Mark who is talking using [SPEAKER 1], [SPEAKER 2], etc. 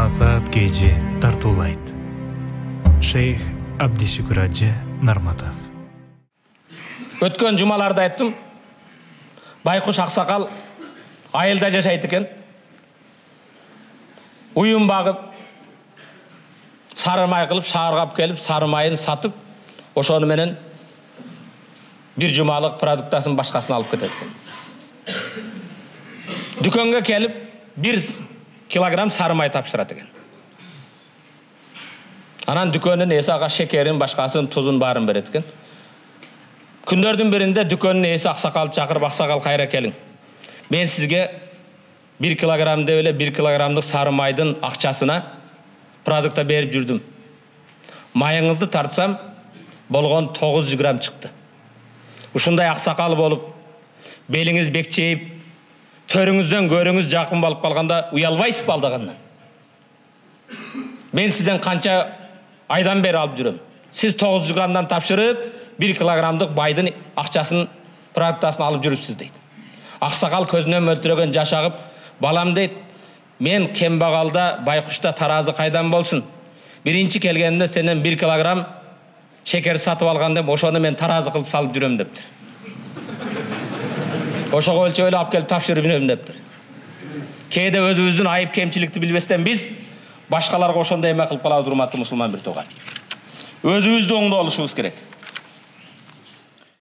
[SPEAKER 1] Азат кежи тартуулайт. Шейх Абдишүкүр Ажы Нарматов.
[SPEAKER 2] Өткөн жумаларда айттым, байкуш аксакал айылда жашайт экен. Уюм багып, сары май кылып, шаарга келип, сары майын сатып, ошону менен бир жумалык продуктасын башкасына алып кетет экен. Дүкөнгө келип, 1 килограмм сары май тапшырат экен. Анан дүкөндүн ээси ага шекерин, башкасын, тузун баарын берет экен. Күндөрдүн биринде дүкөндүн ээси аксакалды чакырып, аксакал кайра келиң. Мен сизге 1 килограмм деп эле 1 килограммдык сары майдын акчасына продукта берип жүрдүм. Майыңызды тартсам, болгон 900 грамм чыкты. Ушундай аксакал болуп, белиңиз бекчейип, төрүңүздөн көрүңүз жакын болуп калганда уялбайсыз балдагандан. Мен сизден канча айдан бери алып жүрөм. Сиз 900 граммдан тапшырып, 1 килограммдык байдын акчасын, продуктасын алып жүрүпсүз дейт. Аксакал көзүнөн мөлтүрөгөн жаш агып, балам дейт, мен кембагалда, байкушта таразы кайдан болсун? Биринчи келгенде сенен 1 килограмм шекер сатып алган деп, ошону мен таразы кылып салып жүрөм дептир. Ошого өлчөп эле алып келип тапшырып жүрөм дептир. Кээде өзүбүздүн айып кемчиликти билбестен биз башкаларга ошондой эме кылып калабыз, урматтуу мусулман бир тууган. Өзүбүздү оңдоп алышыбыз керек.